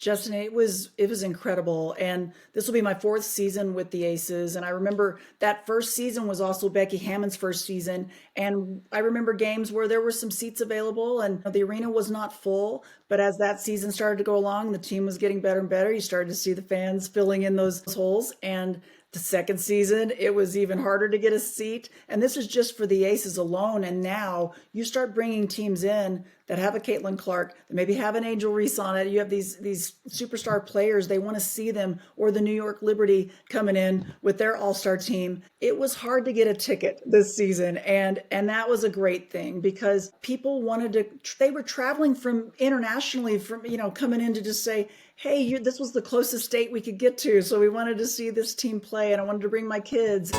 Justin, it was incredible. And this will be my fourth season with the Aces. And I remember that first season was also Becky Hammond's first season. And I remember games where there were some seats available and the arena was not full. But as that season started to go along, the team was getting better and better. You started to see the fans filling in those holes. And the second season, it was even harder to get a seat. And this is just for the Aces alone. And now you start bringing teams in that have a Caitlin Clark, that maybe have an Angel Reese on it. You have these superstar players. They want to see them, or the New York Liberty coming in with their all-star team. It was hard to get a ticket this season. And that was a great thing because people wanted to, they were traveling from internationally from, coming in to just say, hey, this was the closest state we could get to. So we wanted to see this team play and I wanted to bring my kids.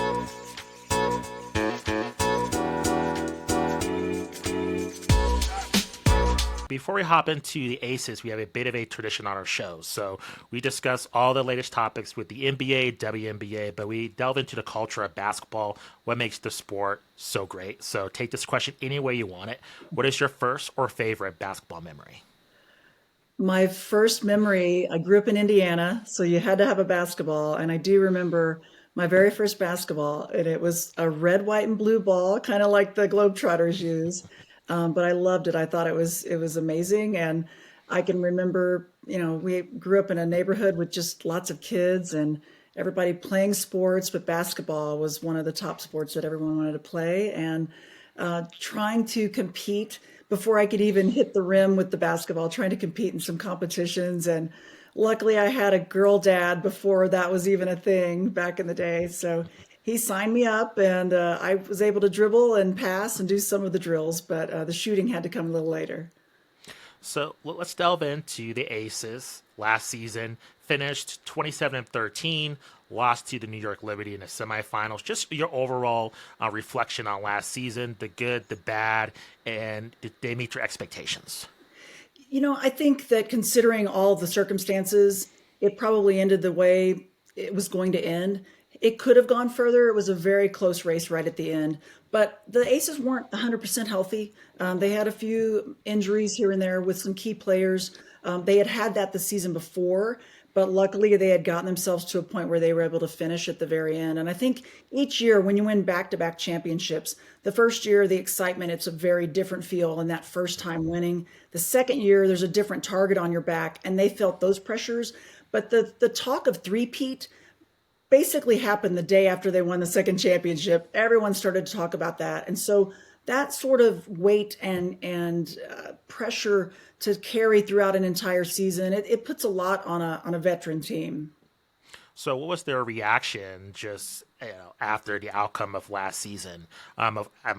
Before we hop into the Aces, we have a bit of a tradition on our show. So we discuss all the latest topics with the NBA, WNBA, but we delve into the culture of basketball, what makes the sport so great. So take this question any way you want it. What is your first or favorite basketball memory? My first memory, I grew up in Indiana, so you had to have a basketball. And I do remember my very first basketball, and it was a red, white, and blue ball, kind of like the Globetrotters use. But I loved it. I thought it was amazing. And I can remember, we grew up in a neighborhood with just lots of kids and everybody playing sports, but basketball was one of the top sports that everyone wanted to play. And trying to compete before I could even hit the rim with the basketball, trying to compete in some competitions. And luckily, I had a girl dad before that was even a thing back in the day. So he signed me up, and I was able to dribble and pass and do some of the drills, but the shooting had to come a little later. So let's delve into the Aces. Last season, finished 27-13, lost to the New York Liberty in the semifinals. Just your overall reflection on last season, the good, the bad, and did they meet your expectations? I think that considering all the circumstances, it probably ended the way it was going to end. It could have gone further. It was a very close race right at the end. But the Aces weren't 100% healthy. They had a few injuries here and there with some key players. They had that the season before, but luckily they had gotten themselves to a point where they were able to finish at the very end. And I think each year when you win back-to-back championships, the first year, the excitement, it's a very different feel in that first time winning. The second year, there's a different target on your back, and they felt those pressures. But the talk of three-peat basically happened the day after they won the second championship. Everyone started to talk about that. And so that sort of weight and pressure to carry throughout an entire season, it puts a lot on a veteran team. So what was their reaction just after the outcome of last season?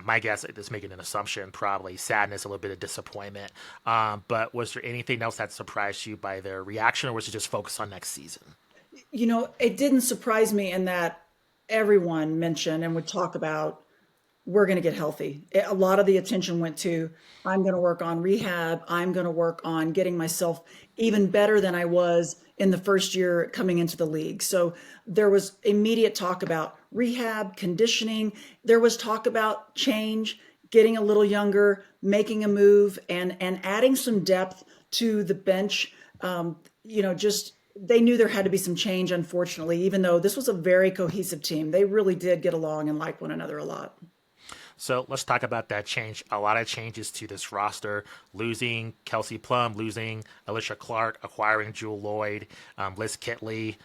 My guess is making an assumption, probably sadness, a little bit of disappointment. But was there anything else that surprised you by their reaction, or was it just focused on next season? It didn't surprise me in that everyone mentioned and would talk about we're going to get healthy. A lot of the attention went to I'm going to work on rehab. I'm going to work on getting myself even better than I was in the first year coming into the league. So there was immediate talk about rehab, conditioning. There was talk about change, getting a little younger, making a move, and adding some depth to the bench. Just they knew there had to be some change, unfortunately, even though this was a very cohesive team. They really did get along and like one another a lot. So let's talk about that change. A lot of changes to this roster, losing Kelsey Plum, losing Alicia Clark, acquiring Jewel Lloyd, Liz Kitley.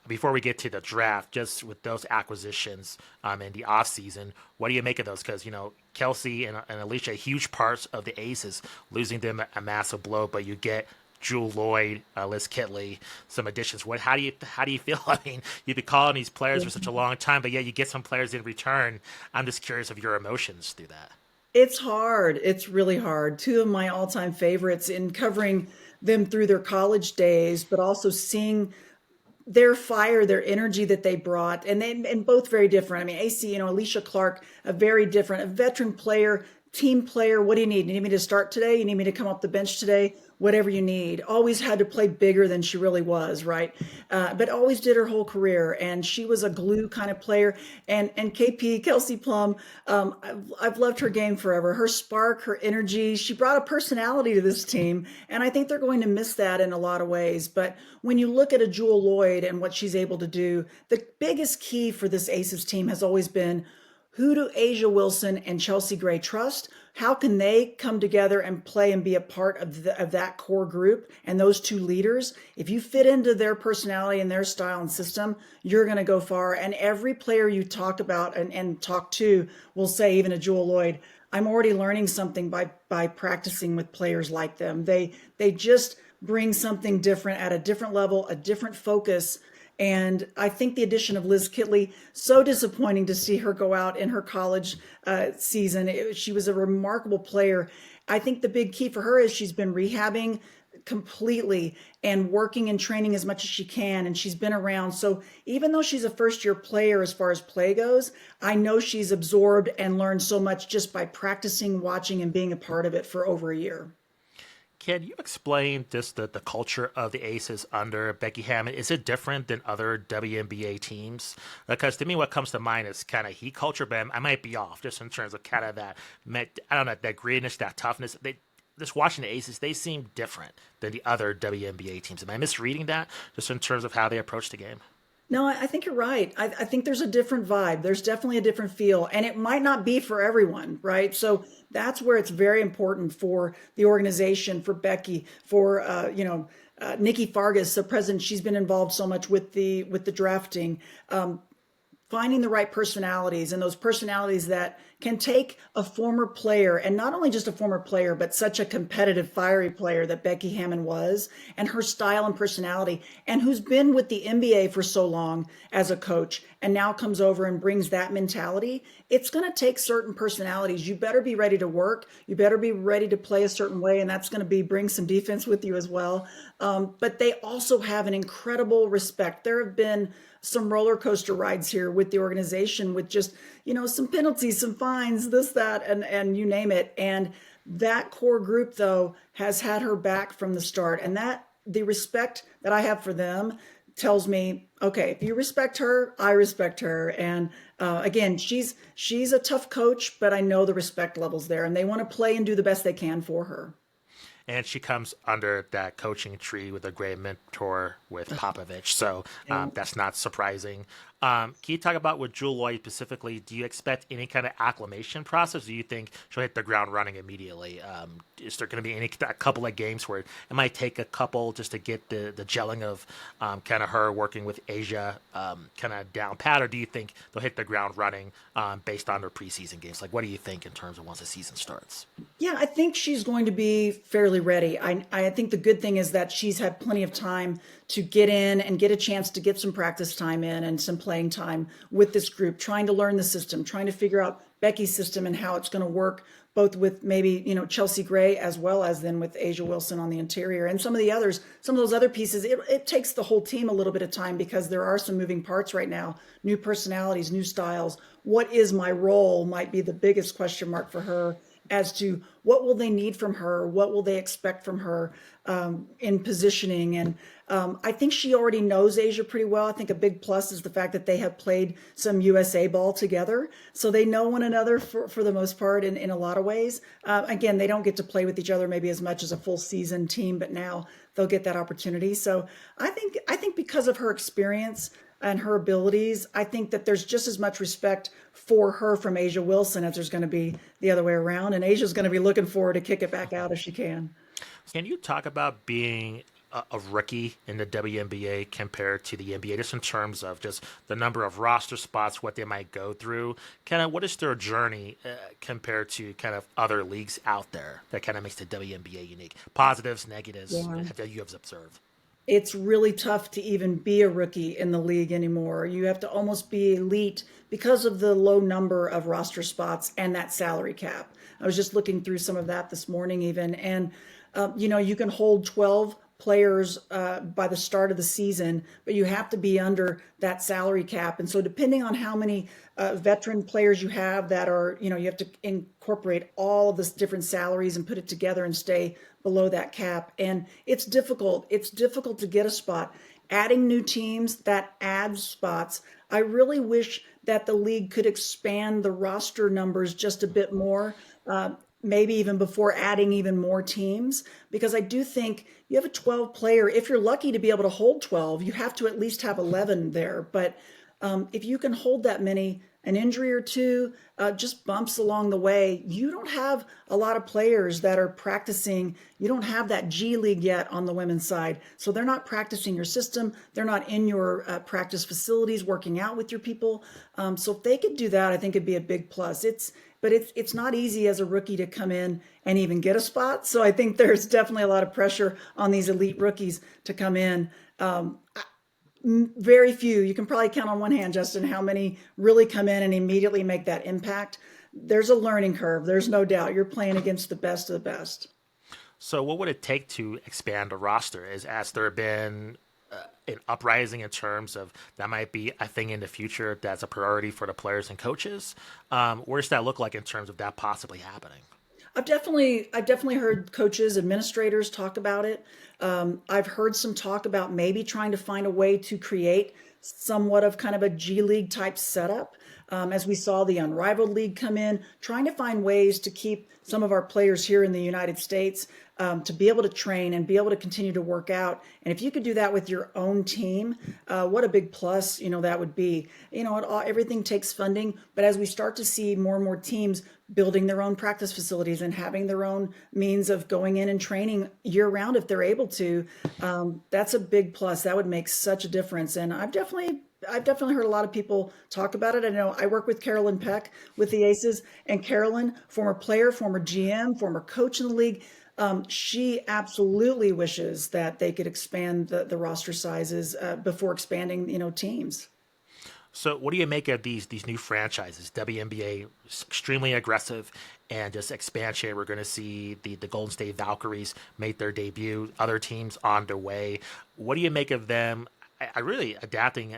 Before we get to the draft, just with those acquisitions in the offseason, what do you make of those? Because, Kelsey and Alicia, huge parts of the Aces, losing them a massive blow, but you get Jewel Lloyd, Liz Kitley, some additions. How do you feel? I mean, you've been calling these players for such a long time, but yet you get some players in return. I'm just curious of your emotions through that. It's hard. It's really hard. Two of my all-time favorites in covering them through their college days, but also seeing their fire, their energy that they brought, and both very different. I mean, AC, Alicia Clark, a very different, a veteran player, team player. What do you need? You need me to start today? You need me to come off the bench today? whatever you need. Always had to play bigger than she really was, right? But always did her whole career, and she was a glue kind of player. And KP Kelsey Plum, I've loved her game forever. Her spark, her energy. She brought a personality to this team, and I think they're going to miss that in a lot of ways. But when you look at a Jewel Lloyd and what she's able to do, the biggest key for this Aces team has always been, who do Asia Wilson and Chelsea Gray trust? How can they come together and play and be a part of, of that core group and those two leaders? If you fit into their personality and their style and system, you're going to go far. And every player you talk about and talk to will say, even a Jewel Lloyd, I'm already learning something by practicing with players like them. They just bring something different at a different level, a different focus. And I think the addition of Liz Kitley, so disappointing to see her go out in her college season. She was a remarkable player. I think the big key for her is she's been rehabbing completely and working and training as much as she can. And she's been around. So even though she's a first year player as far as play goes, I know she's absorbed and learned so much just by practicing, watching, and being a part of it for over a year. Can you explain just the culture of the Aces under Becky Hammon? Is it different than other WNBA teams? Because to me, what comes to mind is kind of Heat culture, but I might be off just in terms of kind of that, I don't know, that grittiness, that toughness. Just watching the Aces, they seem different than the other WNBA teams. Am I misreading that just in terms of how they approach the game? No, I think you're right. I think there's a different vibe. There's definitely a different feel, and it might not be for everyone, right? So that's where it's very important for the organization, for Becky, for Nikki Fargas, the president. She's been involved so much with the drafting. Finding the right personalities, and those personalities that can take a former player, and not only just a former player, but such a competitive, fiery player that Becky Hammon was, and her style and personality, and who's been with the NBA for so long as a coach and now comes over and brings that mentality. It's going to take certain personalities. You better be ready to work. You better be ready to play a certain way, and that's going to be bring some defense with you as well. But they also have an incredible respect. There have been some roller coaster rides here with the organization, with just, some penalties, some fines, this, that, and you name it. And that core group, though, has had her back from the start. And that the respect that I have for them tells me, okay, if you respect her, I respect her. And again, she's a tough coach, but I know the respect levels there, and they want to play and do the best they can for her. And she comes under that coaching tree with a great mentor with Popovich, so that's not surprising. Can you talk about with Jewel Lloyd specifically? Do you expect any kind of acclimation process? Or do you think she'll hit the ground running immediately? Is there going to be a couple of games where it might take a couple just to get the gelling of kind of her working with Asia kind of down pat, or do you think they'll hit the ground running based on their preseason games? Like, what do you think in terms of once the season starts? Yeah, I think she's going to be fairly ready. I think the good thing is that she's had plenty of time to get in and get a chance to get some practice time in and some playing time with this group, trying to learn the system, trying to figure out Becky's system and how it's going to work, both with maybe, Chelsea Gray as well as then with Asia Wilson on the interior and some of those other pieces. It takes the whole team a little bit of time because there are some moving parts right now, new personalities, new styles. What is my role might be the biggest question mark for her as to what will they need from her, what will they expect from her in positioning. And I think she already knows Asia pretty well. I think a big plus is the fact that they have played some USA ball together. So they know one another for the most part in a lot of ways. Again, they don't get to play with each other maybe as much as a full season team, but now they'll get that opportunity. So I think because of her experience and her abilities, I think that there's just as much respect for her from Asia Wilson as there's going to be the other way around. And Asia's going to be looking forward to kick it back out if she can. Can you talk about being a rookie in the WNBA compared to the NBA, just in terms of just the number of roster spots, what they might go through? Kind of what is their journey compared to kind of other leagues out there that kind of makes the WNBA unique? Positives, negatives that you have observed? It's really tough to even be a rookie in the league anymore. You have to almost be elite because of the low number of roster spots and that salary cap. I was just looking through some of that this morning even. And, you can hold 12 players by the start of the season, but you have to be under that salary cap. And so depending on how many veteran players you have that are, you have to incorporate all of the different salaries and put it together and stay below that cap. And it's difficult. It's difficult to get a spot. Adding new teams, that adds spots. I really wish that the league could expand the roster numbers just a bit more. Maybe even before adding even more teams, because I do think you have a 12 player. If you're lucky to be able to hold 12, you have to at least have 11 there. But if you can hold that many, an injury or two, just bumps along the way, you don't have a lot of players that are practicing. You don't have that G League yet on the women's side. So they're not practicing your system. They're not in your practice facilities working out with your people. So if they could do that, I think it'd be a big plus. But it's not easy as a rookie to come in and even get a spot. So I think there's definitely a lot of pressure on these elite rookies to come in. Very few, you can probably count on one hand, Justin, how many really come in and immediately make that impact. There's a learning curve. There's no doubt. You're playing against the best of the best. So what would it take to expand a roster? Has there been an uprising in terms of that might be a thing in the future that's a priority for the players and coaches? Where does that look like in terms of that possibly happening? I've definitely heard coaches, administrators talk about it. I've heard some talk about maybe trying to find a way to create somewhat of kind of a G League type setup. As we saw the Unrivaled League come in, trying to find ways to keep some of our players here in the United States to be able to train and be able to continue to work out. And if you could do that with your own team, what a big plus, that would be. Everything takes funding, but as we start to see more and more teams building their own practice facilities and having their own means of going in and training year round if they're able to, that's a big plus. That would make such a difference. And I've definitely heard a lot of people talk about it. I know I work with Carolyn Peck with the Aces, and Carolyn, former player, former GM, former coach in the league, she absolutely wishes that they could expand the roster sizes before expanding, teams. So what do you make of these new franchises? WNBA is extremely aggressive and just expansion. We're going to see the Golden State Valkyries make their debut. Other teams on their way. What do you make of them? I really adapting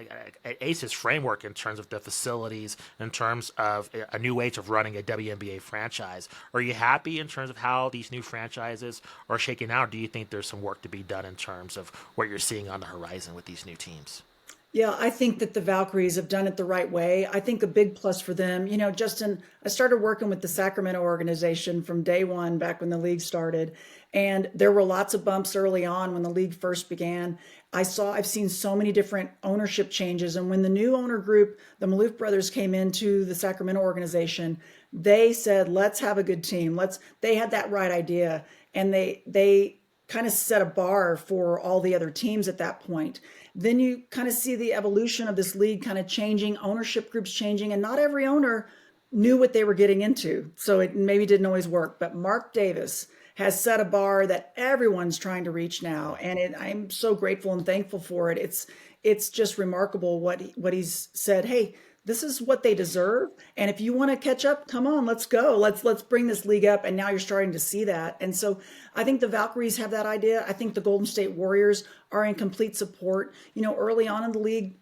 Ace's framework in terms of the facilities, in terms of a new way of running a WNBA franchise. Are you happy in terms of how these new franchises are shaking out? Or do you think there's some work to be done in terms of what you're seeing on the horizon with these new teams? Yeah, I think that the Valkyries have done it the right way. I think a big plus for them, Justin, I started working with the Sacramento organization from day one back when the league started. And there were lots of bumps early on when the league first began. I've seen so many different ownership changes. And when the new owner group, the Maloof brothers, came into the Sacramento organization, they said, let's have a good team. They had that right idea. And they kind of set a bar for all the other teams at that point. Then you kind of see the evolution of this league kind of changing, ownership groups changing, and not every owner knew what they were getting into. So it maybe didn't always work. But Mark Davis has set a bar that everyone's trying to reach now. And I'm so grateful and thankful for it. It's just remarkable what he's said. Hey, this is what they deserve. And if you want to catch up, come on, let's go. Let's bring this league up. And now you're starting to see that. And so I think the Valkyries have that idea. I think the Golden State Warriors are in complete support. Early on in the league,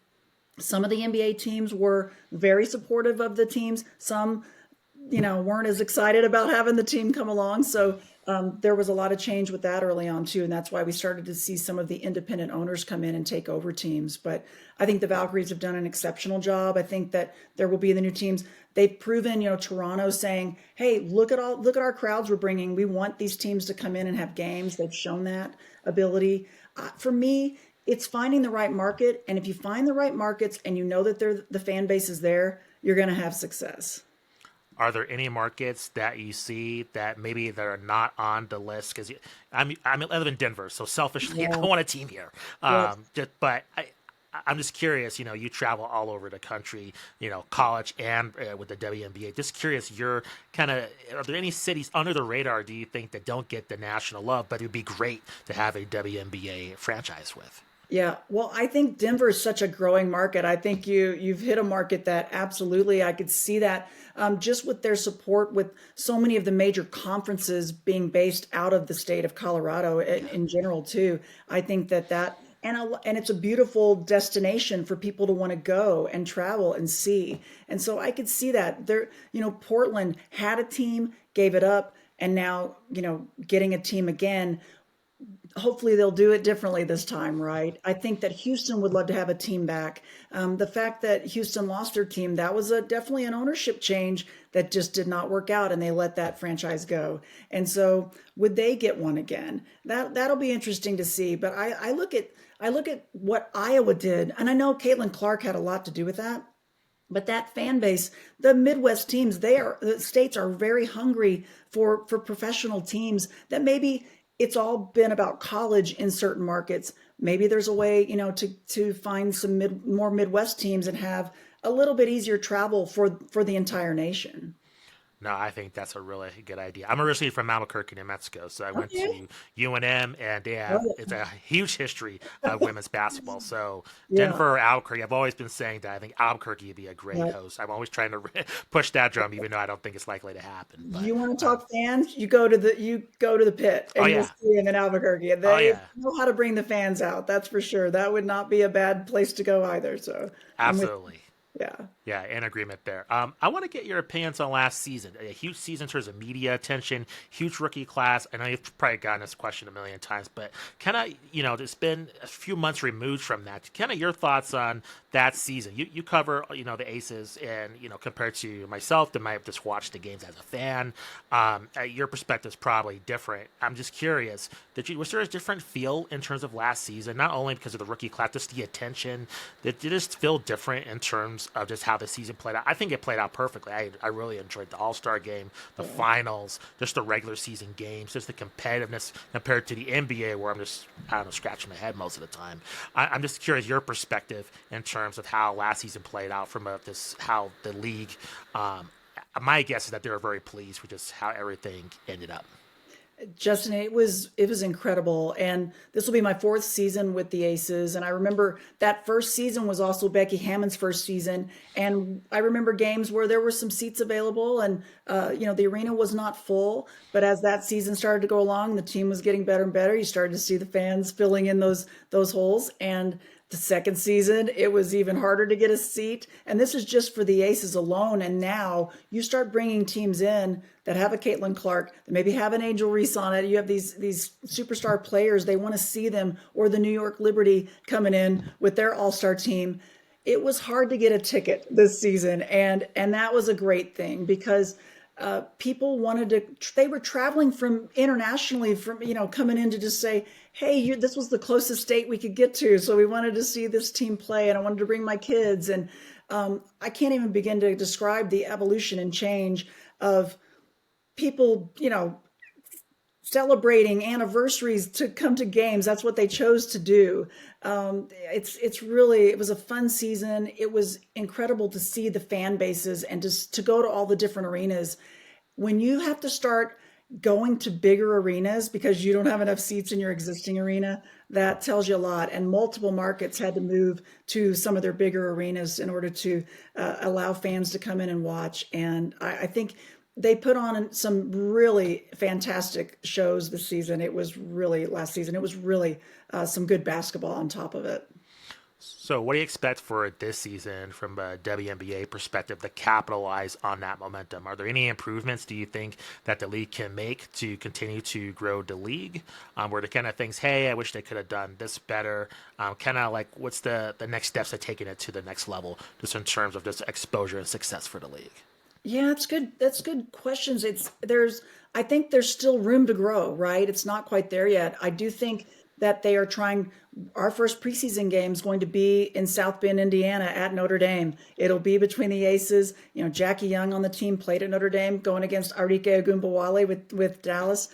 some of the NBA teams were very supportive of the teams. Some, weren't as excited about having the team come along. So there was a lot of change with that early on too. And that's why we started to see some of the independent owners come in and take over teams. But I think the Valkyries have done an exceptional job. I think that there will be the new teams. They've proven, Toronto saying, hey, look at our crowds we're bringing. We want these teams to come in and have games. They've shown that ability. For me, it's finding the right market. And if you find the right markets and you know that the fan base is there, you're going to have success. Are there any markets that you see that maybe they're not on the list? Because I live in Denver, so selfishly, Yeah. I want a team here. Yes. But I'm just curious. You travel all over the country. College and with the WNBA. Just curious. Are there any cities under the radar? Do you think that don't get the national love, but it would be great to have a WNBA franchise with? Yeah, well, I think Denver is such a growing market. I think you've hit a market that absolutely I could see that just with their support with so many of the major conferences being based out of the state of Colorado Yeah. in general too. I think that and it's a beautiful destination for people to want to go and travel and see. And so I could see that there, Portland had a team, gave it up, and now, getting a team again. Hopefully they'll do it differently this time, right? I think that Houston would love to have a team back. The fact that Houston lost their team, that was definitely an ownership change that just did not work out, and they let that franchise go. And so, would they get one again? That'll be interesting to see. But I look at what Iowa did, and I know Caitlin Clark had a lot to do with that. But that fan base, the Midwest teams, the states are very hungry for professional teams that maybe it's all been about college in certain markets. Maybe there's a way, to find some more Midwest teams and have a little bit easier travel for the entire nation. No, I think that's a really good idea. I'm originally from Albuquerque, New Mexico, so I went Okay. to UNM, and they have Oh, it's a huge history of women's basketball. So yeah. Denver, Albuquerque, I've always been saying that I think Albuquerque would be a great Yeah. host. I'm always trying to push that drum, even though I don't think it's likely to happen. But You want to talk fans? You go to the pit oh and you'll yeah, see them in Albuquerque. oh They yeah, know how to bring the fans out. That's for sure. That would not be a bad place to go either. So I'm with you. absolutely. Yeah. Yeah, in agreement there. I want to get your opinions on last season. A huge season in terms of media attention, huge rookie class. I know you've probably gotten this question a million times, but kind of, it's been a few months removed from that. Kind of your thoughts on that season. You cover, the Aces, and, compared to myself that might have just watched the games as a fan, your perspective is probably different. I'm just curious, was there a different feel in terms of last season? Not only because of the rookie class, just the attention. Did it just feel different in terms of just how the season played out? I think it played out perfectly. I really enjoyed the All Star game, the Yeah. finals, just the regular season games, just the competitiveness compared to the NBA, where I don't know, scratching my head most of the time. I'm just curious your perspective in terms of how last season played out from how the league. Um, my guess is that they were very pleased with just how everything ended up. Justin, it was incredible, and this will be my fourth season with the Aces. And I remember that first season was also Becky Hammon's first season, and I remember games where there were some seats available, and the arena was not full. But as that season started to go along, the team was getting better and better. You started to see the fans filling in those holes, and the second season, it was even harder to get a seat. And this is just for the Aces alone. And now you start bringing teams in that have a Caitlin Clark, that maybe have an Angel Reese on it. You have these superstar players. They want to see them, or the New York Liberty coming in with their all-star team. It was hard to get a ticket this season, and that was a great thing because people wanted to. They were traveling from internationally, from coming in to just say, "Hey, this was the closest state we could get to, so we wanted to see this team play, and I wanted to bring my kids." And I can't even begin to describe the evolution and change of people, celebrating anniversaries to come to games. That's what they chose to do. It was a fun season. It was incredible to see the fan bases and just to go to all the different arenas. When you have to start going to bigger arenas because you don't have enough seats in your existing arena, that tells you a lot. And multiple markets had to move to some of their bigger arenas in order to allow fans to come in and watch. And I think they put on some really fantastic shows this season. It was really last season. It was really some good basketball on top of it. So, what do you expect for this season from a WNBA perspective to capitalize on that momentum? Are there any improvements do you think that the league can make to continue to grow the league? Where the kind of things, hey, I wish they could have done this better. Kind of like what's the next steps to taking it to the next level, just in terms of just exposure and success for the league? Yeah, it's good. That's good questions. I think there's still room to grow, right? It's not quite there yet. I do think that they are trying. Our first preseason game is going to be in South Bend, Indiana at Notre Dame. It'll be between the Aces. Jackie Young on the team played at Notre Dame, going against Arike Ogunbowale with Dallas.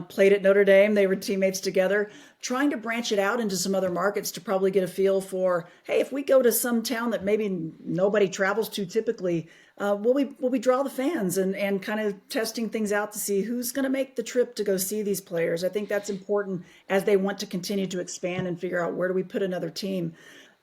Played at Notre Dame. They were teammates together. Trying to branch it out into some other markets to probably get a feel for, hey, if we go to some town that maybe nobody travels to typically, will we draw the fans and kind of testing things out to see who's going to make the trip to go see these players. I think that's important as they want to continue to expand and figure out where do we put another team.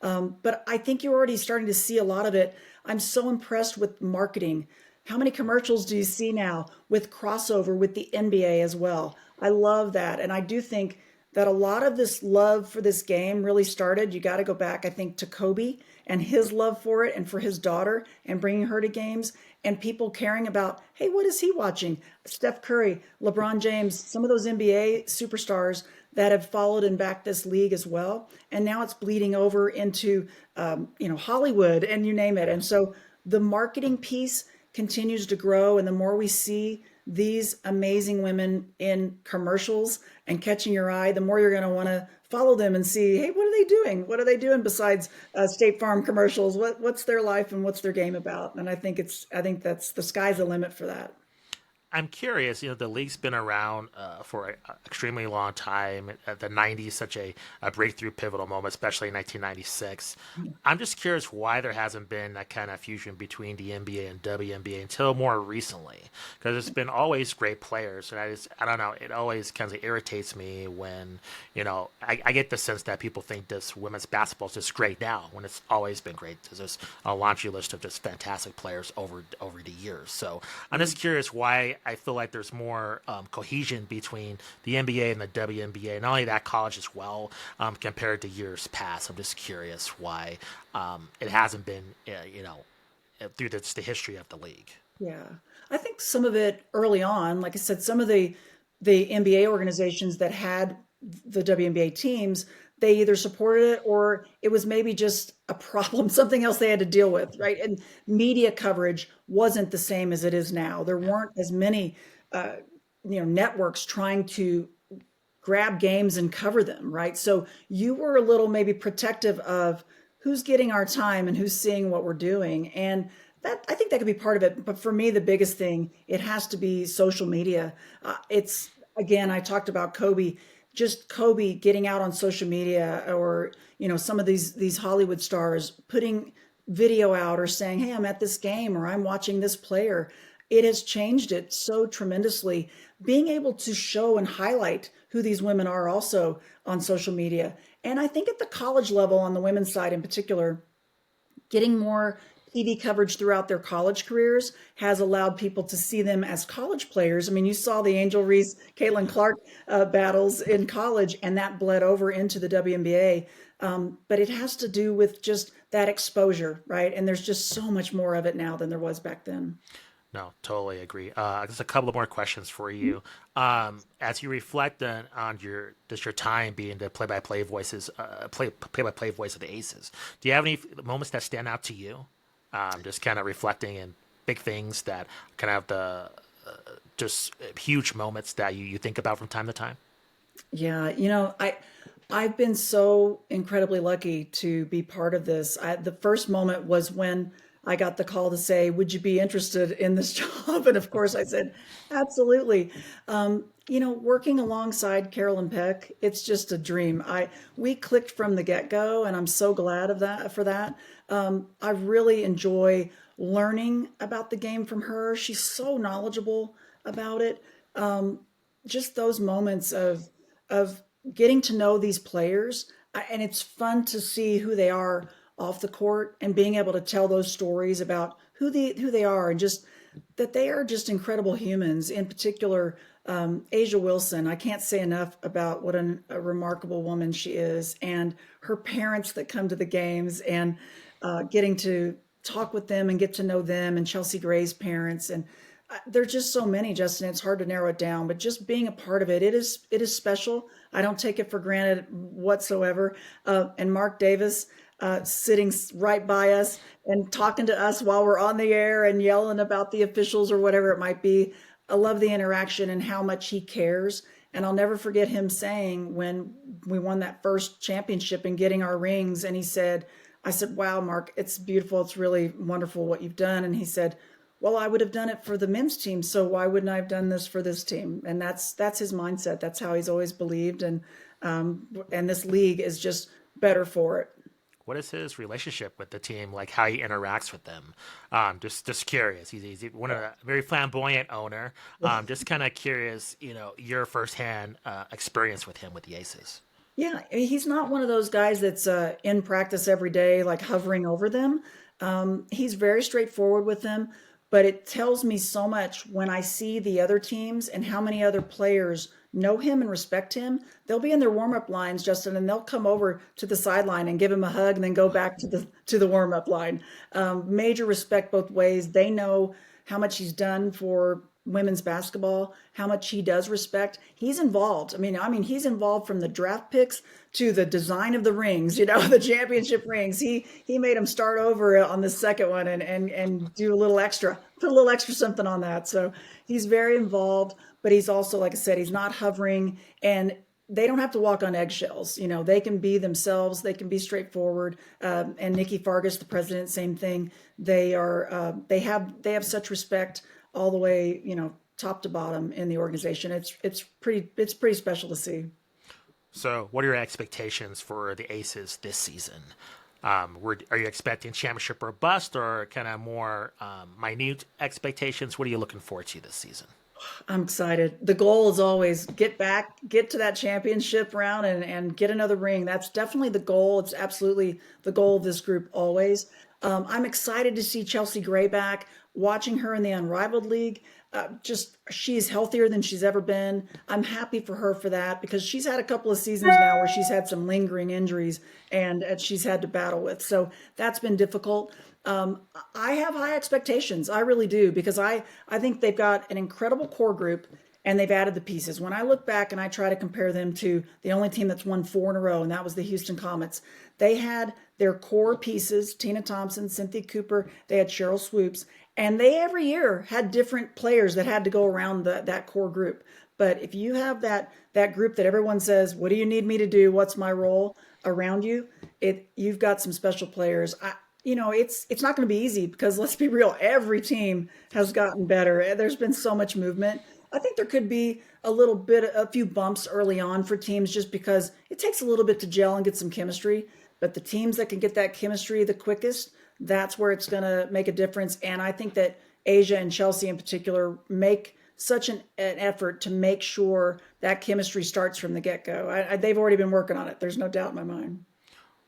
But I think you're already starting to see a lot of it. I'm so impressed with marketing. How many commercials do you see now with crossover with the NBA as well? I love that. And I do think that a lot of this love for this game really started. You got to go back, I think, to Kobe and his love for it and for his daughter and bringing her to games and people caring about, hey, what is he watching? Steph Curry, LeBron James, some of those NBA superstars that have followed and backed this league as well. And now it's bleeding over into, Hollywood and you name it. And so the marketing piece continues to grow. And the more we see these amazing women in commercials and catching your eye, the more you're going to want to follow them and see, hey, what are they doing? What are they doing besides State Farm commercials? What's their life and what's their game about? And I think that's the sky's the limit for that. I'm curious. The league's been around for an extremely long time. The '90s, such a breakthrough, pivotal moment, especially in 1996. I'm just curious why there hasn't been that kind of fusion between the NBA and WNBA until more recently. Because it's been always great players, and I don't know. It always kind of irritates me when I get the sense that people think this women's basketball is just great now when it's always been great. Because there's a laundry list of just fantastic players over the years. So I'm just curious why I feel like there's more cohesion between the NBA and the WNBA, not only that, college as well, compared to years past. I'm just curious why it hasn't been, through the history of the league. Yeah. I think some of it early on, like I said, some of the NBA organizations that had the WNBA teams, they either supported it or it was maybe just a problem, something else they had to deal with, right? And media coverage wasn't the same as it is now. There weren't as many, uh, networks trying to grab games and cover them, right? So you were a little maybe protective of who's getting our time and who's seeing what we're doing. And that I think that could be part of it. But for me, the biggest thing, it has to be social media. It's again, I talked about Kobe, just Kobe getting out on social media or, some of these Hollywood stars putting video out or saying, hey, I'm at this game or I'm watching this player. It has changed it so tremendously. Being able to show and highlight who these women are also on social media. And I think at the college level, on the women's side in particular, getting more TV coverage throughout their college careers has allowed people to see them as college players. I mean, you saw the Angel Reese, Caitlin Clark battles in college, and that bled over into the WNBA. But it has to do with just that exposure, right? And there's just so much more of it now than there was back then. No, totally agree. Just a couple of more questions for you. As you reflect on your time being the play-by-play play-by-play voice of the Aces, do you have any moments that stand out to you? Just kind of reflecting and big things that kind of the just huge moments that you think about from time to time. Yeah, I've been so incredibly lucky to be part of this. The first moment was when I got the call to say, "Would you be interested in this job?" And of course, I said, "Absolutely." Working alongside Carolyn Peck, it's just a dream. We clicked from the get-go, and I'm so glad of that for that. I really enjoy learning about the game from her. She's so knowledgeable about it. Just those moments of getting to know these players, and it's fun to see who they are off the court and being able to tell those stories about who they are and just that they are just incredible humans. In particular, Asia Wilson. I can't say enough about what a remarkable woman she is, and her parents that come to the games and getting to talk with them and get to know them, and Chelsea Gray's parents and there's just so many, Justin. It's hard to narrow it down, but just being a part of it, it is special. I don't take it for granted whatsoever. And Mark Davis sitting right by us and talking to us while we're on the air and yelling about the officials or whatever it might be. I love the interaction and how much he cares. And I'll never forget him saying when we won that first championship and getting our rings, and I said, wow, Mark, it's beautiful. It's really wonderful what you've done. And he said, well, I would have done it for the men's team, so why wouldn't I have done this for this team? And that's his mindset. That's how he's always believed, and this league is just better for it. What is his relationship with the team? Like how he interacts with them? Just curious. He's one of a very flamboyant owner. Just kind of curious. Your firsthand experience with him with the Aces. Yeah, he's not one of those guys that's in practice every day, like hovering over them. He's very straightforward with them, but it tells me so much when I see the other teams and how many other players know him and respect him. They'll be in their warm-up lines, Justin, and they'll come over to the sideline and give him a hug and then go back to the warm-up line. Major respect both ways. They know how much he's done for women's basketball, how much he does respect. He's involved. I mean, he's involved from the draft picks to the design of the rings, the championship rings. He made him start over on the second one and do a little extra, put a little extra something on that. So he's very involved, but he's also, like I said, he's not hovering, and they don't have to walk on eggshells. They can be themselves. They can be straightforward. And Nikki Fargas, the president, same thing. They have such respect all the way, top to bottom in the organization. It's pretty special to see. So, what are your expectations for the Aces this season? Are you expecting championship or bust, or kind of more minute expectations? What are you looking forward to this season? I'm excited. The goal is always get back, get to that championship round and get another ring. That's definitely the goal. It's absolutely the goal of this group always. I'm excited to see Chelsea Gray back, watching her in the Unrivaled League. Just she's healthier than she's ever been. I'm happy for her for that because she's had a couple of seasons now where she's had some lingering injuries and she's had to battle with. So that's been difficult. I have high expectations. I really do because I think they've got an incredible core group and they've added the pieces. When I look back and I try to compare them to the only team that's won four in a row, and that was the Houston Comets, they had their core pieces, Tina Thompson, Cynthia Cooper, they had Cheryl Swoops, and they every year had different players that had to go around that core group. But if you have that group that everyone says, "What do you need me to do? What's my role?" around you, you've got some special players. It's not going to be easy because let's be real, every team has gotten better. There's been so much movement. I think there could be a few bumps early on for teams just because it takes a little bit to gel and get some chemistry. But the teams that can get that chemistry the quickest, that's where it's going to make a difference. And I think that Asia and Chelsea in particular make such an effort to make sure that chemistry starts from the get-go. They've already been working on it. There's no doubt in my mind.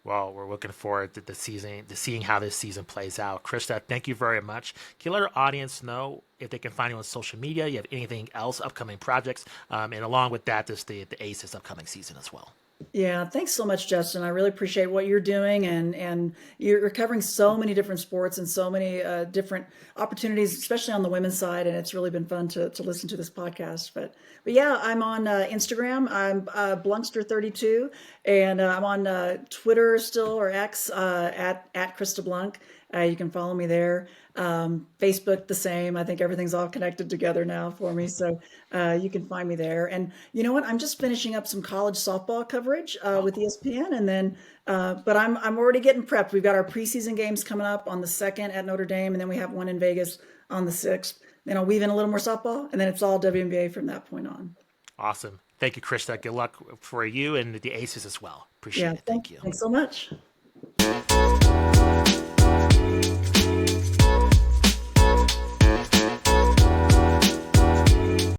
Well, we're looking forward to the season, to seeing how this season plays out. Krista, thank you very much. Can you let our audience know if they can find you on social media? You have anything else, upcoming projects, and along with that, just the Aces upcoming season as well. Yeah, thanks so much, Justin. I really appreciate what you're doing, and you're covering so many different sports and so many different opportunities, especially on the women's side. And it's really been fun to listen to this podcast. But yeah, I'm on Instagram. I'm Blunkster32, and I'm on Twitter still or X at Krista Blunk. You can follow me there. Facebook, the same. I think everything's all connected together now for me. So you can find me there. And you know what? I'm just finishing up some college softball coverage with ESPN. And then, but I'm already getting prepped. We've got our preseason games coming up on the 2nd at Notre Dame. And then we have one in Vegas on the 6th. Then I'll weave in a little more softball. And then it's all WNBA from that point on. Awesome. Thank you, Krista. Good luck for you and the Aces as well. Appreciate Yeah, it. Thank you. thanks so much.